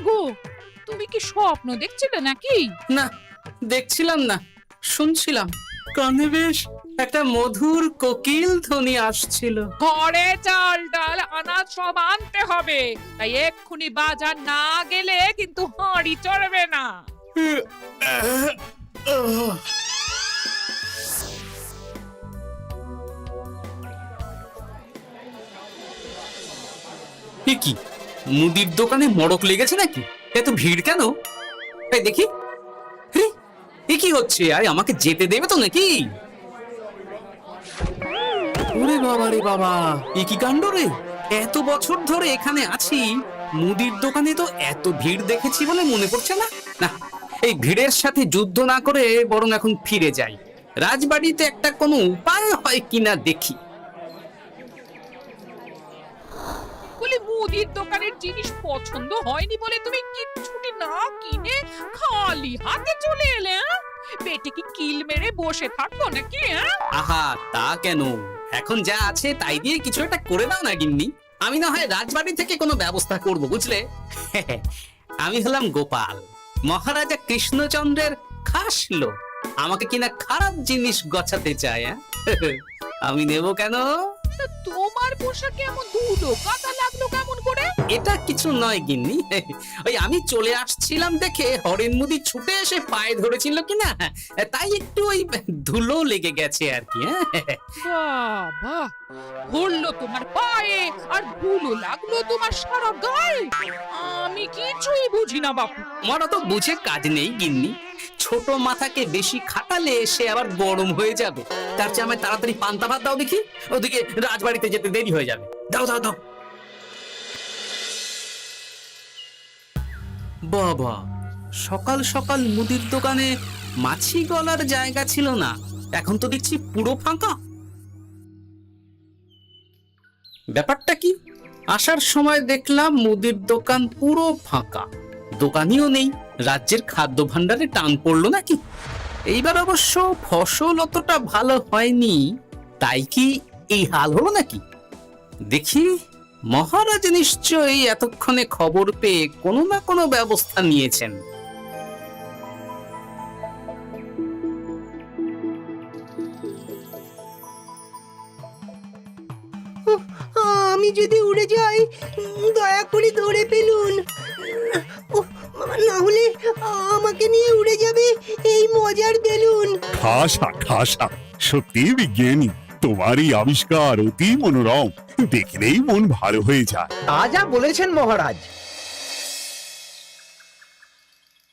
গো, তুমি কি স্বপ্ন দেখছিলে নাকি? না, দেখছিলাম না, শুনছিলাম। কানে বেশ একটা মধুর কোকিল ধ্বনি আসছিল। ঘরে চাল ডাল আনাজ সব আনতে হবে, তাই এক্ষুনি বাজার না গেলে কিন্তু হাঁড়ি চড়বে না। এ কি, মুদির দোকানে মড়ক লেগেছে নাকি? এত ভিড় কেন? এই দেখি। হে, এ কি হচ্ছে? আরে আমাকে যেতে দেবে তো নাকি? ওরে বাবা রে বাবা, এ কি কাণ্ড রে! এত বছর ধরে এখানে আছি, মুদির দোকানে তো এত ভিড় দেখেছি বলে মনে পড়ছে না। না, এই ভিড়ের সাথে যুদ্ধ না করে বরং এখন ফিরে যাই। রাজবাড়িতে একটা কোনো উপায় হয় কিনা দেখি। বলি, মুদির দোকানের জিনিস পছন্দ হয়নি বলে তুমি কিচ্ছুটি না কিনে খালি হাতে চলে এলে? পেটে কি কিল মেরে বসে থাকবো নাকি? আহা, তা কেন? এখন যা আছে তাই দিয়ে কিছু একটা করে দাও না গিন্নি। আমি না হয় রাজবাড়ি থেকে কোনো ব্যবস্থা করব, বুঝলে? আমি হলাম গোপাল, মহারাজা কৃষ্ণচন্দ্রের খাস লোক। আমাকে কিনা খারাপ জিনিস গছাতে চায়। আমি নেব কেন? তোমার পোশাকে এমন ধুলো কাদা লাগলো কেমন করে? এটা কিছু নয় গিন্নি, ওই আমি চলে আসছিলাম দেখে হরেন মুদি ছুটে এসে পায়ে ধরেছিল কিনা, তাই একটু ওই ধুলো লেগে গেছে আর কি। বাবা, ধরলো তোমার পায়ে আর ধুলো লাগলো তোমার সারা গায়ে? আমি কিছুই বুঝি না বাপু। আমার তো বুঝে কাজ নেই গিন্নি। ছোট মাথাকে বেশি খাটালে সে আবার গরম হয়ে যাবে। তার চেয়ে আমায় তাড়াতাড়ি পান্তা ভাত দাও দেখি, ওদিকে রাজবাড়িতে যেতে দেরি হয়ে যাবে। দাও দাও দাও। বাবা, সকাল সকাল মুদির দোকানে মাছি গলার জায়গা ছিল না, এখন তো দেখছি পুরো ফাঁকা। ব্যাপারটা কি? আসার সময় দেখলাম মুদির দোকান পুরো ফাঁকা, দোকানিও নেই। রাজ্যের খাদ্য ভাণ্ডারে টান পড়লো নাকি? এইবার অবশ্য ফসল অতটা ভালো হয়নি, তাই কি এই হাল হলো নাকি? দেখি, মহারাজ নিশ্চয়ই এতক্ষণে খবর পেয়ে কোনো না কোনো ব্যবস্থা নিয়েছেন। আমি যদি উড়ে যাই, দয়া করে ধরে ফেলুন। না হলে আমাকে নিয়ে উড়ে যাবে এই মজার বেলুন। খাসা খাসা, সত্যি বিজ্ঞানী, তোমার এই আবিষ্কার অতি মনোরম, দেখলেই মন ভালো হয়ে যায়। তা যা বলেছেন মহারাজ।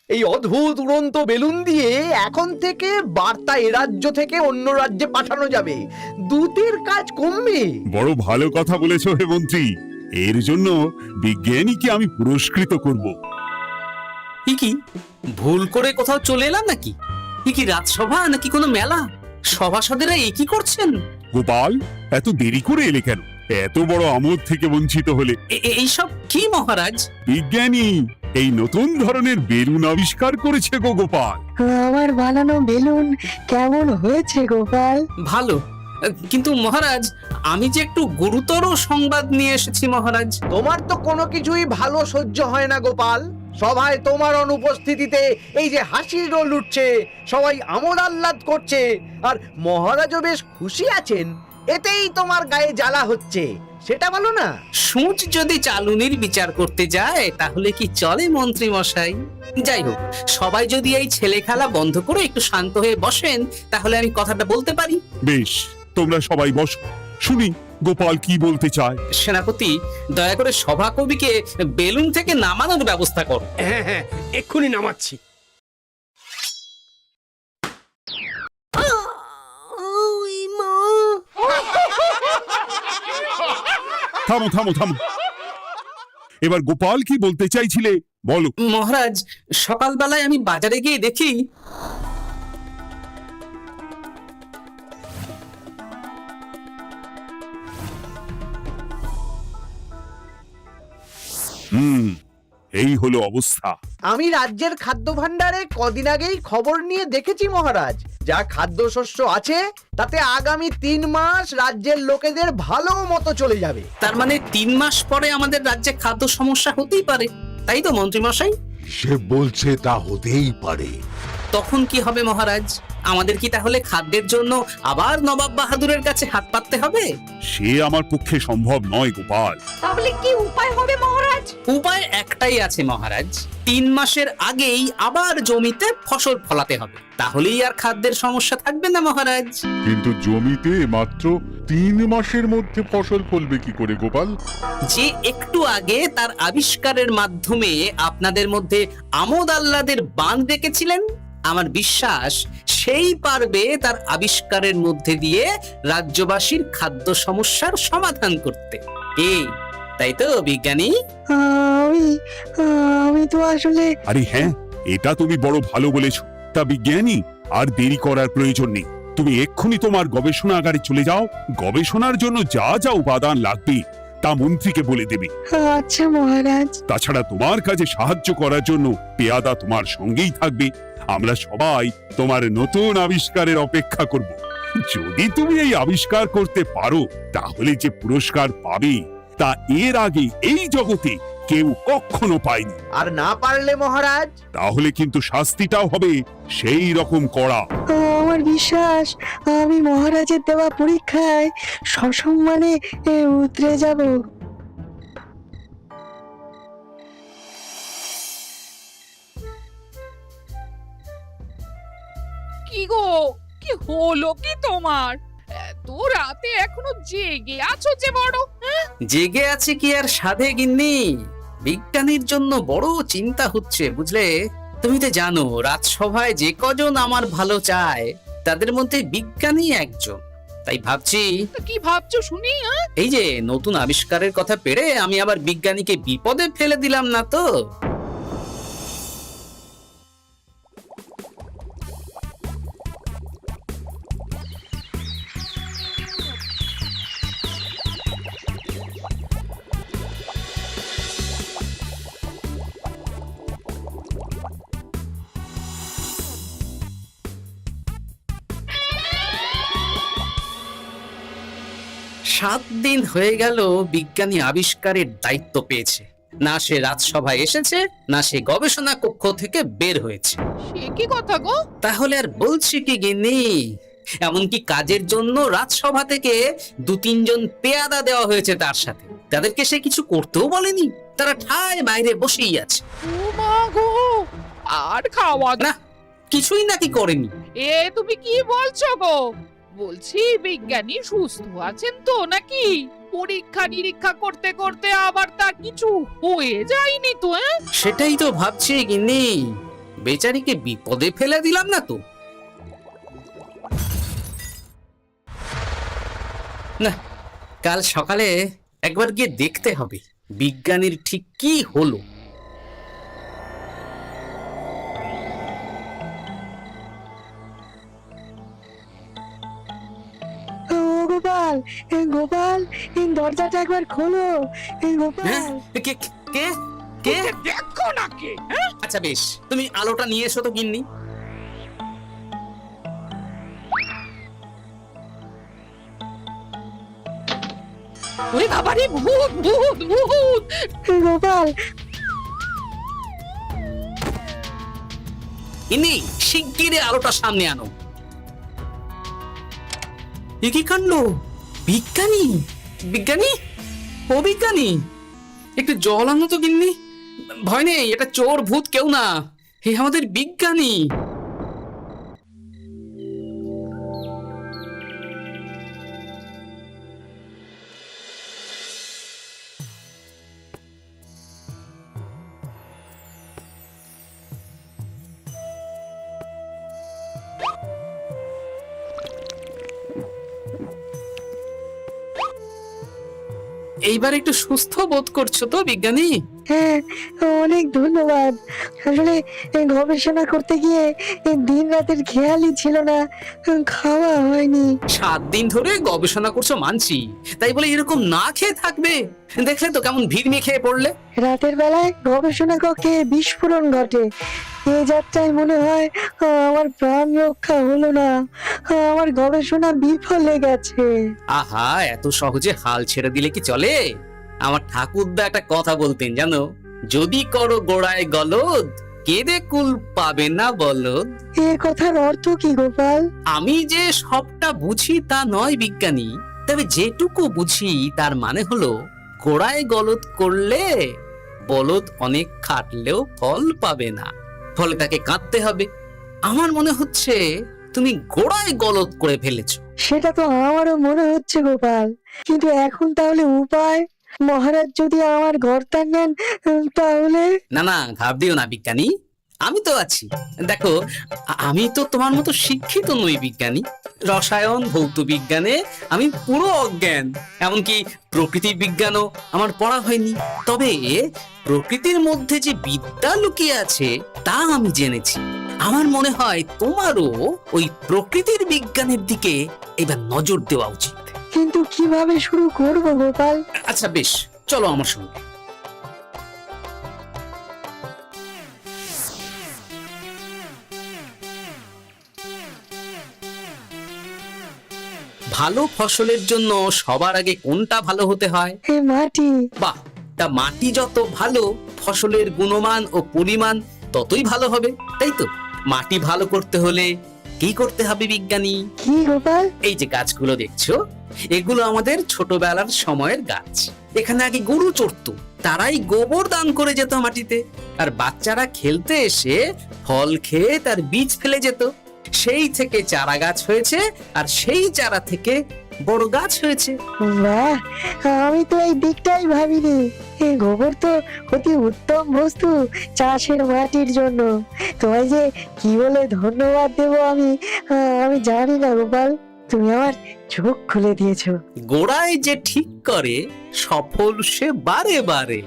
এই অদ্ভুত উড়ন্ত বেলুন দিয়ে এখন থেকে বার্তা এ রাজ্য থেকে অন্য রাজ্যে পাঠানো যাবে, দূতের কাজ কমবে। বড় ভালো কথা বলেছো হে মন্ত্রী, এর জন্য বিজ্ঞানীকে আমি পুরস্কৃত করব। কি ভুল করে কোথাও চলে এলাম নাকি? কি রাজসভা নাকি কোনো মেলা? সভাসদেরা এই কি করছেন? গোপাল, এত দেরি করে এলে কেন? এত বড় আমোদ থেকে বঞ্চিত হলে? এইসব কি মহারাজ? বিজ্ঞানী এই নতুন ধরনের বেলুন আবিষ্কার করেছে গো গোপাল। আমার বানানো বেলুন কেমন হয়েছে গোপাল? ভালো, কিন্তু মহারাজ আমি যে একটু গুরুতর সংবাদ নিয়ে এসেছি মহারাজ। তোমার তো কোনো কিছুই ভালো সহ্য হয় না গোপাল। সভায় তোমার অনুপস্থিতিতে এই যে হাসির রোল উঠছে, সবাই আমোদ আহ্লাদ করছে, আর মহারাজও বেশ খুশি আছেন, এতেই তোমার গায়ে জ্বালা হচ্ছে, সেটা বলো না। সূচ যদি চালুনির বিচার করতে যায় তাহলে কি চলে মন্ত্রী মশাই? যাই হোক, সবাই যদি এই ছেলে খেলা বন্ধ করে একটু শান্ত হয়ে বসেন তাহলে আমি কথাটা বলতে পারি। বেশ, তোমরা সবাই বসো, শুনি গোপাল কি বলতে চায়। সেনাপতি, দয়া করে সভাকবিকে বেলুন থেকে নামানোর ব্যবস্থা করো। হ্যাঁ হ্যাঁ, এক্ষুনি নামাচ্ছি। ওই মা! থামো থামো থামো, এবার গোপাল কি বলতে চাইছিলে বলো। মহারাজ, সকালবেলায় আমি বাজারে গিয়ে দেখি এই হলো অবস্থা। আমি রাজ্যের খাদ্য ভাণ্ডারে কদিন আগেই খবর নিয়ে দেখেছি মহারাজ, যা খাদ্যশস্য আছে তাতে আগামী 3 মাস রাজ্যের লোকেদের ভালো মতো চলে যাবে। তার মানে 3 মাস পরে আমাদের রাজ্যে খাদ্য সমস্যা হতেই পারে। তাই তো মন্ত্রী মশাই? সে বলছে তা হতেই পারে। তখন কি হবে মহারাজ? আমাদের কি তাহলে খাদ্যের জন্য আবার নবাব বাহাদুরের কাছে হাত পাততে হবে? সে আমার পক্ষে সম্ভব নয় গোপাল। তাহলে কি উপায় হবে মহারাজ? উপায় একটাই আছে মহারাজ, 3 মাসের আগেই আবার জমিতে ফসল ফলাতে হবে, তাহলেই আর খাদ্যের সমস্যা থাকবে না মহারাজ। কিন্তু জমিতে মাত্র 3 মাসের মধ্যে ফসল ফলবে কি করে গোপাল? যে একটু আগে তার আবিষ্কারের মাধ্যমে আপনাদের মধ্যে আমোদ আহ্লাদের বাঁধ ডেকেছিলেন, আমার বিশ্বাস সেই পারবে তার আবিষ্কারের মধ্যে দিয়ে রাজ্যবাসীর খাদ্য সমস্যার সমাধান করতে। তাই তো বিজ্ঞানী? আমি আমি তো আসলে আরে হ্যাঁ, এটা তুমি বড় ভালো বলেছ। তা বিজ্ঞানী, আর দেরি করার প্রয়োজন নেই। তুমি এক্ষুনি তোমার গবেষণাগারে চলে যাও। গবেষণার জন্য যা যা উপাদান লাগবে তা মন্ত্রীকে বলে দেবে। আচ্ছা মহারাজ। তাছাড়া তোমার কাজে সাহায্য করার জন্য পেয়াদা তোমার সঙ্গেই থাকবে। আমরা সবাই তোমার নতুন আবিষ্কারের অপেক্ষা করব। যদি তুমি এই আবিষ্কার করতে পারো, তাহলে যে পুরস্কার পাবে তা এর আগে এই জগতে কেউ কখনো পায়নি। আর না পারলে মহারাজ? তাহলে কিন্তু শাস্তিটাও হবে সেই রকম কড়া। আমার বিশ্বাস আমি মহারাজের দেওয়া পরীক্ষায় সসম্মানে উতরে যাব। কি গো, কি হলো কি তোমার? এত রাতে এখনো জেগে আছো যে বড়? জেগে আছে কি আর সাধে গিন্নি? বিজ্ঞানীর জন্য বড় চিন্তা হচ্ছে বুঝলে। তুমি তো জানো রাজসভায় যে কজন আমার ভালো চায় তাদের মধ্যে বিজ্ঞানী একজন। তাই ভাবছি, তা কি ভাবছো শুনি? এই যে নতুন আবিষ্কারের কথা পেড়ে আমি আবার বিজ্ঞানীকে বিপদে ফেলে দিলাম না তো? সাত দিন হয়ে গেল বিজ্ঞানী আবিষ্কারের দায়িত্ব পেয়েছে, না সে রাজসভায় এসেছে, না সে গবেষণা কক্ষ থেকে বের হয়েছে। সে কি কথা গো? তাহলে আর বলছি কি গিন্নি, এমনকি কাজের জন্য রাজসভা থেকে 2-3 জন পেয়াদা দেওয়া হয়েছে তার সাথে। তাদেরকে সে কিছু করতেও বলেনি, তারা ঠায় বাইরে বসেই আছে। ও মা গো, আর খাওয়া না, কিছুই নাকি করেনি। এ তুমি কি বলছো গো? বলছি বিজ্ঞানী সুস্থ আছেন তো নাকি? পরীক্ষা নিরীক্ষা করতে করতে আবার তার কিছু হয়ে যায়নি তো? সেটাই তো ভাবছি গিন্নি, বেচারিকে বিপদে ফেলে দিলাম না তো? না, কাল সকালে একবার গিয়ে দেখতে হবে বিজ্ঞানীর ঠিক কি হলো। গোপাল, গোপাল, দরজাটা একবার খোলো গোপাল। হ্যাঁ? কে কে কে? দেখো না কে? আচ্ছা বেশ, তুমি আলোটা নিয়ে এসো তো গিন্নি। ওরে বাবারে, ভূত ভূত ভূত! গোপাল, গিন্নি শিগগিরই আলোটা সামনে আনো। এ কি কাণ্ড! বিজ্ঞানী, বিজ্ঞানী, ও বিজ্ঞানী, একটু জল আনো তো গিন্নি। ভয় নেই, এটা চোর ভূত কেউ না, হে আমাদের বিজ্ঞানী। এইবার একটু সুস্থ বোধ করছো তো বিজ্ঞানী? হ্যাঁ, অনেক ধন্যবাদ। আসলে গবেষণা করতে গিয়ে দিন রাতের খেয়ালই ছিল না, খাওয়া হয়নি। 7 দিন ধরে গবেষণা করছো মানছি, তাই বলে এরকম না খেয়ে থাকবে? দেখলে তো কেমন ভিড় নিয়ে খেয়ে পড়লে। রাতের বেলায় গবেষণা কক্ষে বিস্ফোরণ ঘটে। এই যাত্রায় মনে হয় আমার প্রাণ রক্ষা হলো না, আমার গবেষণা বিফলে গেছে। আহা, এত সহজে হাল ছেড়ে দিলে কি চলে? আমার ঠাকুরদা একটা কথা বলতেন জানো, যদি করো গোড়ায় গলদ, কেঁদে কুল পাবে না বলদ। এ কথার অর্থ কি গোপাল? আমি যে সবটা বুঝি তা নয় বিজ্ঞানী, তবে যেটুকু বুঝি তার মানে হলো গোড়ায় গলদ করলে বলদ অনেক খাটলেও ফল পাবে না, ফলে তাকে কাঁদতে হবে। আমার মনে হচ্ছে তুমি গোড়ায় গলদ করে ফেলেছো। সেটা তো আমারও মনে হচ্ছে গোপাল, কিন্তু এখন তাহলে উপায়? মহারাজ যদি আমার ঘরটা নেন তাহলে? না না, ঘাবড়িও না বিজ্ঞানী, আমি তো আছি। দেখো, আমি তো তোমার মতো শিক্ষিত নই বিজ্ঞানী। রসায়ন ভৌত বিজ্ঞানে আমি পুরো অজ্ঞান, এমনকি প্রকৃতি বিজ্ঞানও আমার পড়া হয়নি। তবে প্রকৃতির মধ্যে যে বিদ্যা লুকিয়ে আছে তা আমি জেনেছি। আমার মনে হয় তোমারও ওই প্রকৃতির বিজ্ঞানের দিকে এবার নজর দেওয়া উচিত। কিন্তু কিভাবে শুরু করব গোপাল? আচ্ছা বেশ, চলো আমার সঙ্গে। ভালো ফসলের জন্য সবার আগে কোনটা ভালো হতে হয়? এ মাটি। বাহ, তা মাটি যত ভালো, ফসলের গুণমান ও পরিমাণ ততই ভালো হবে, তাই তো? মাটি ভালো করতে হলে কি করতে হবে বিজ্ঞানী? কি গোপাল? এই যে গাছগুলো দেখছো, এগুলো আমাদের ছোটবেলার সময়ের গাছ। এখানে আগে গরু চড়তো, তারাই গোবর দান করে যেত মাটিতে, আর বাচ্চারা খেলতে এসে ফল খেয়ে তার বীজ ফেলে যেত। সেই থেকে চারা গাছ হয়েছে, আর সেই চারা থেকে বড় গাছ হয়েছে। বাহ, আমি তো এই দিকটাই ভাবিনি। এই গোবর তো অতি উত্তম বস্তু চাষের মাটির জন্য। তোমায় যে কি বলে ধন্যবাদ দেবো আমি জানি না গোপাল, তুমি আমার চোখ খুলে দিয়েছো। গোড়ায় যে ঠিক করে সফল সে বারে বারে।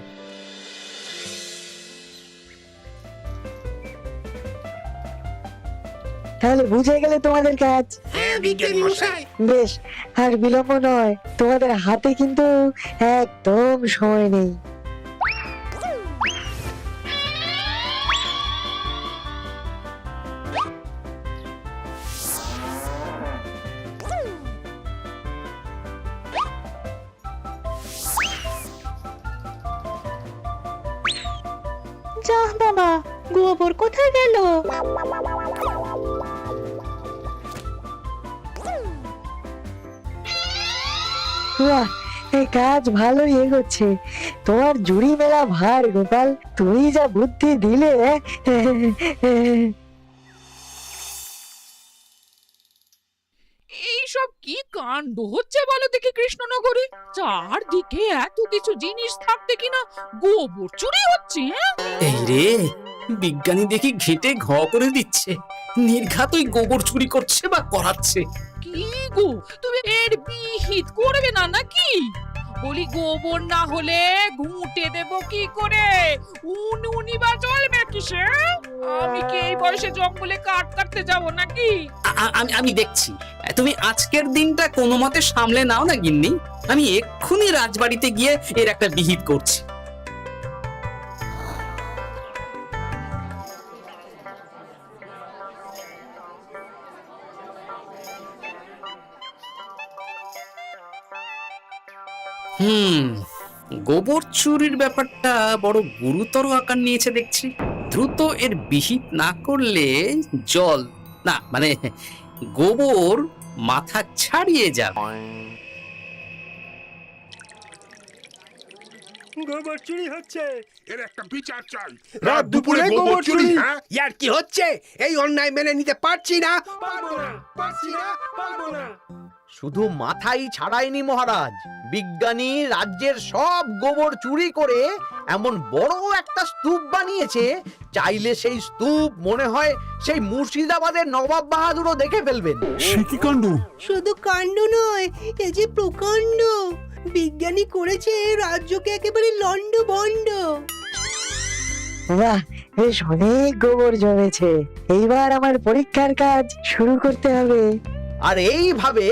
তাহলে বুঝে গেলে তোমাদের কাজ। বেশ, আর বিলম্ব নয়, তোমাদের হাতে কিন্তু একদম সময় নেই। যা বাবা, গোবর কোথায় গেল? বাহ, এই কাজ ভালোই এগোচ্ছে। তোমার জুড়ি মেলা ভার গোপাল, তুমি যা বুদ্ধি দিলে। এইসব কি কাণ্ড হচ্ছে বলো দেখি কৃষ্ণনগরে? চারদিকে এত কিছু জিনিস থাকতে কিনা গোবর চুরি হচ্ছে, হ্যাঁ? এই রে, বিজ্ঞানী দেখি ঘেটে ঘ করে দিচ্ছে। নির্ঘাত ওই গোবর চুরি করছে বা করাচ্ছে। কি গো, তুমি এর বিহিত করবে না নাকি? বলি গোবর না হলে ঘুঁটে দেব কি করে? উনুনি বা চলবে কিসে? আমি কি এই বয়সে জঙ্গলে কাঠ কাটতে যাব নাকি? আমি দেখছি। তুমি আজকের দিনটা কোনো মতে সামলে নাও না গিন্নি, আমি এক্ষুনি রাজবাড়িতে গিয়ে এর একটা বিহিত করছি। গোবর চুরির ব্যাপারটা বড় গুরুতর আকার নিয়েছে দেখছি। দ্রুত এর বিহিত না করলে জল না, মানে গোবর মাথা ছাড়িয়ে যাবে। গোবর চুরি হচ্ছে, এর একটা বিচার চাই। রাত দুপুরে গোবর চুরি। হ্যাঁ? ইয়ার কি হচ্ছে? এই অন্যায় মেনে নিতে পারছি না, পারবো না, পারছি না, পারবো না। শুধু মাথাই ছাড়ায়নি মহারাজ, বিজ্ঞানী রাজ্যের সব গোবর চুরি করে এমন বড় একটা স্তূপ বানিয়েছে, চাইলে সেই স্তূপ মনে হয় সেই মুর্শিদাবাদের নবাব বাহাদুরও দেখে ফেলবেন। সে কি কাণ্ড! শুধু কাণ্ড নয়, এ যে প্রকাণ্ড। বিজ্ঞানী করেছে রাজ্যকে একেবারে লন্ডভন্ড। বাহ, বেশ অনেক গোবর জমেছে। এইবার আমার পরীক্ষার কাজ শুরু করতে হবে। আর এইভাবে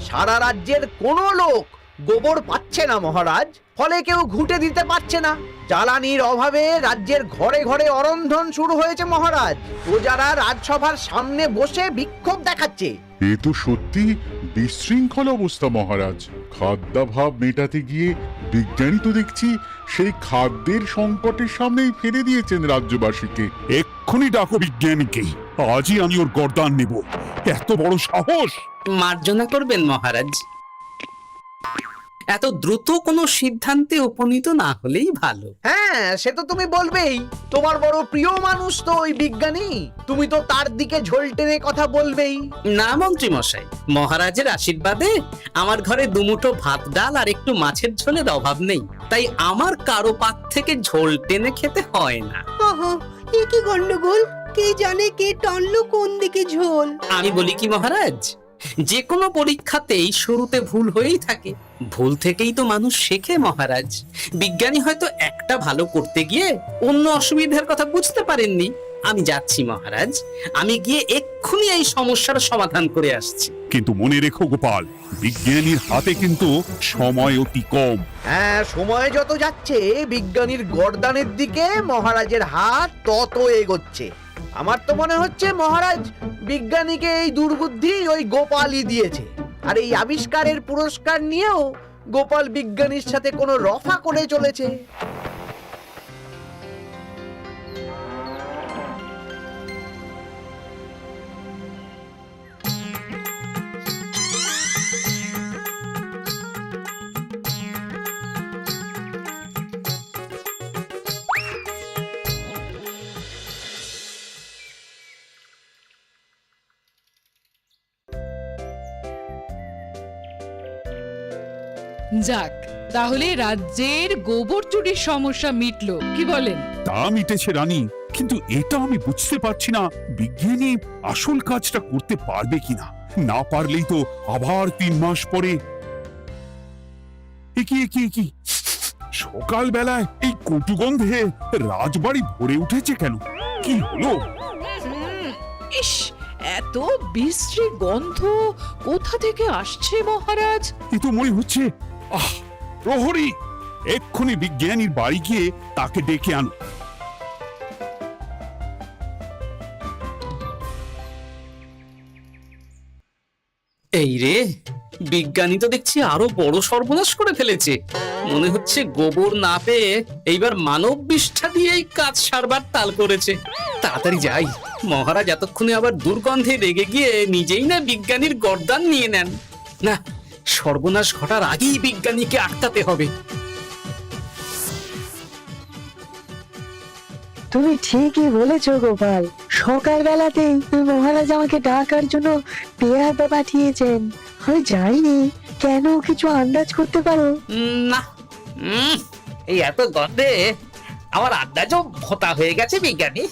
সারা রাজ্যের কোনো লোক গোবর পাচ্ছে না মহারাজ, ফলে কেউ ঘুঁটে দিতে পারছে না। জ্বালানির অভাবে রাজ্যের ঘরে ঘরে অরন্ধন শুরু হয়েছে মহারাজ। প্রজারা রাজসভার সামনে বসে বিক্ষোভ দেখাচ্ছে। এ তো সত্যি বিশৃঙ্খল অবস্থা মহারাজ। খাদ্যাভাব মেটাতে গিয়ে বিজ্ঞানী তো দেখছি সেই খাদ্যের সংকটের সামনেই ফেলে দিয়েছেন রাজ্যবাসীকে। এক্ষুনি ডাকো বিজ্ঞানীকে, আজই আমি ওর গর্দান নেব। এত বড় সাহস! মার্জনা করবেন মহারাজ। এত দ্রুত কোনো সিদ্ধান্তে উপনীত না হলেই ভালো। হ্যাঁ, সে তো তুমি বলবেই। তোমার বড় প্রিয় মানুষ তো ওই বিজ্ঞানী, তুমি তো তার দিকে ঝোল টেনে কথা বলবেই। না মন্ত্রী মশাই, মহারাজের আশীর্বাদে আমার ঘরে দুমুঠো ভাত ডাল আর একটু মাছের ঝোলের অভাব নেই, তাই আমার কারো পাত থেকে ঝোল টেনে খেতে হয় না। এ কি গন্ডগোল? কে জানে কে টানলো কোন দিকে ঝোল? আমি বলি কি মহারাজ, যে কোনো পরীক্ষাতেই শুরুতে ভুল হয়েই থাকে, ভুল থেকেই তো মানুষ শেখে মহারাজ। বিজ্ঞানী হয়তো একটা ভালো করতে গিয়ে অন্য অসুবিধার কথা বুঝতে পারেননি। আমি যাচ্ছি মহারাজ, আমি গিয়ে এক্ষুনি এই সমস্যার সমাধান করে আসছি। কিন্তু মনে রেখো গোপাল, বিজ্ঞানীর হাতে কিন্তু সময় অতি কম। হ্যাঁ, সময় যত যাচ্ছে বিজ্ঞানীর গর্দানের দিকে মহারাজের হাত তত এগোচ্ছে। আমার তো মনে হচ্ছে মহারাজ বিজ্ঞানীকে এই দুর্বুদ্ধি ওই গোপালই দিয়েছে, আর এই আবিষ্কারের পুরস্কার নিয়েও গোপাল বিজ্ঞানীর সাথে কোনো রফা করে চলেছে। যাক, তাহলে রাজ্যের গোবর চুরির সমস্যা মিটলো, কি বলেন? তা মিটেছে রানী, কিন্তু এটা আমি বুঝতে পারছি না বিজ্ঞানী আসল কাজটা করতে পারবে কিনা। না পারলেই তো আবার 3 মাস পরে। কি সকাল বেলায় এই কটু গন্ধে রাজবাড়ি ভরে উঠেছে কেন? কি হলো? ইস, এত বিশ্রী গন্ধ কোথা থেকে আসছে মহারাজ? এ তো মনে হচ্ছে প্রহরী, এক্ষুনি বিজ্ঞানীর বাড়ি গিয়ে তাকে ডেকে আনো। এই রে, বিজ্ঞানী তো দেখছি আরো বড় সর্বনাশ করে ফেলেছে। মনে হচ্ছে গোবর না পেয়ে এইবার মানব বিষ্ঠা দিয়েই কাজ সারবার তাল করেছে। তাড়াতাড়ি যাই, মহারাজ এতক্ষণে আবার দুর্গন্ধে রেগে গিয়ে নিজেই না বিজ্ঞানীর গর্দান নিয়ে নেন। না, সর্বনাশ ঘটার আগেই বিজ্ঞানীকে আটকাতে হবে। তুমি ঠিকই বলেছো গোপাল, সকালবেলাতেই মহারাজ আমাকে ডাকার জন্য পেয়াদা পাঠিয়েছেন। আমি যাইনি, কেন কিছু আন্দাজ করতে পারো? না, এই এত গন্ধে আমার আন্দাজও ভোতা হয়ে গেছে বিজ্ঞানী।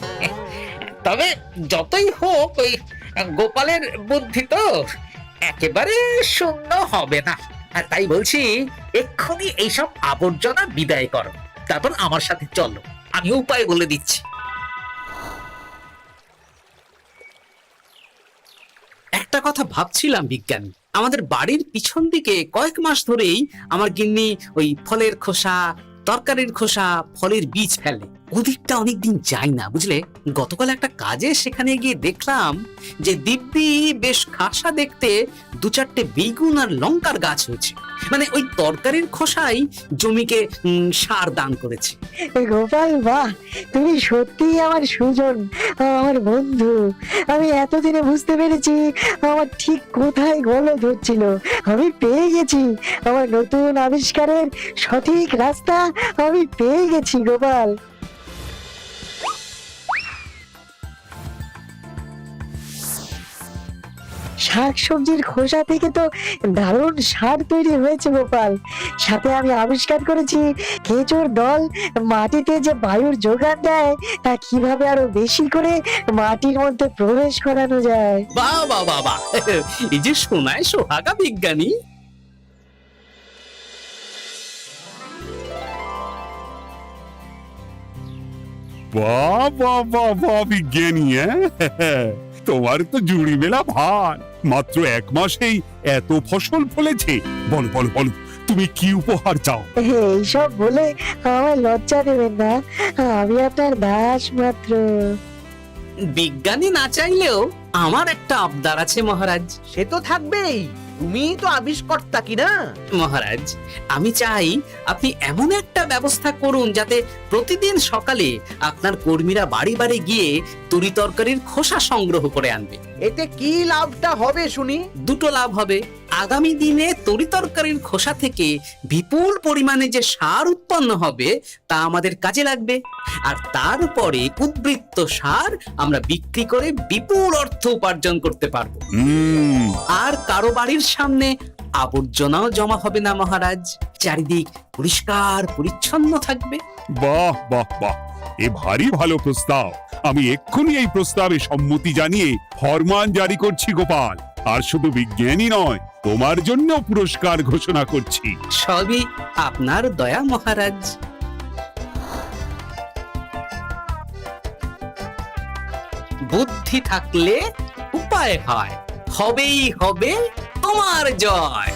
তবে যতই হোক, ওই গোপালের বুদ্ধি তো একেবারে শূন্য হবে না। আর তাই বলছি, এক্ষুনি এইসব আবর্জনা বিদায় করো, তারপর আমার সাথে চলো, আমি উপায় বলে দিচ্ছি। একটা কথা ভাবছিলাম বিজ্ঞানী, আমাদের বাড়ির পিছন দিকে কয়েক মাস ধরেই আমার গিন্নি ওই ফলের খোসা, তরকারির খোসা, ফলের বীজ ফেলে। ওদিকটা অনেকদিন যাই না, বুঝলে। গতকাল একটা কাজে সেখানে গিয়ে দেখলাম যে দিব্যি বেশ খাসা দেখতে 2-4টে বেগুন আর লঙ্কার গাছ হয়েছে। মানে ওই তরকারির খোসাই জমিকে সার দান করেছে। গোপাল, বাহ, তুমি সত্যিই আমার সুজন, আমার বন্ধু। আমি এতদিনে বুঝতে পেরেছি আমার ঠিক কোথায় গলদ হচ্ছিল। আমি পেয়ে গেছি আমার নতুন আবিষ্কারের সঠিক রাস্তা, আমি পেয়ে গেছি গোপাল। শাকসবজির খোসা থেকে তো দারুণ সার তৈরি হয়েছে গোপাল। সাথে আমি আবিষ্কার করেছি কেঁচোর দল মাটিতে যে বায়ুর যোগান দেয়, তা কিভাবে আরো বেশি করে মাটির মধ্যে প্রবেশ করানো যায়। বাহ বাহ বাহ বাহ, এই যে সোনায় সোহাগা বিজ্ঞানী। বাহ বিজ্ঞানী, তোমার তো জুড়ি মেলা ভার। মাত্র 1 মাসেই এত ফসল ফলেছে। বলো বলো বলো, তুমি কি উপহার চাও? এইসব বলে আমার লজ্জা দেবেন না, আমি আপনার দাস মাত্র। বিজ্ঞানী না চাইলেও আমার একটা আবদার আছে মহারাজ। সে তো থাকবেই, তুমিই তো আবিষ্কর্তা কি না? মহারাজ, আমি চাই আপনি এমন একটা ব্যবস্থা করুন যাতে প্রতিদিন সকালে আপনার কর্মীরা বাড়ি বাড়ি গিয়ে তরি তরকারির খোসা সংগ্রহ করে আনবে। এতে কি লাভটা হবে শুনি? দুটো লাভ হবে। আগামী দিনে তরি তরকারির খোসা থেকে বিপুল পরিমাণে যে সার উৎপন্ন হবে তা আমাদের কাজে লাগবে, আর তারপরে উদ্বৃত্ত সার আমরা বিক্রি করে বিপুল অর্থ উপার্জন করতে পারবো। আর কারো বাড়ির সামনে আবর্জনাও জমা হবে না মহারাজ, চারিদিক পরিষ্কার পরিচ্ছন্ন থাকবে। বাহ বাহ বাহ, এ ভারী ভালো প্রস্তাব। আমি এক্ষুনি এই প্রস্তাবে সম্মতি জানিয়ে ফরমান জারি করছি গোপাল। আর শুধু বিজ্ঞানী নয়, তোমার জন্য পুরস্কার ঘোষণা করছি। সবই আপনার দয়া মহারাজ। বুদ্ধি থাকলে উপায় হয়, হবেই হবে তোমার জয়।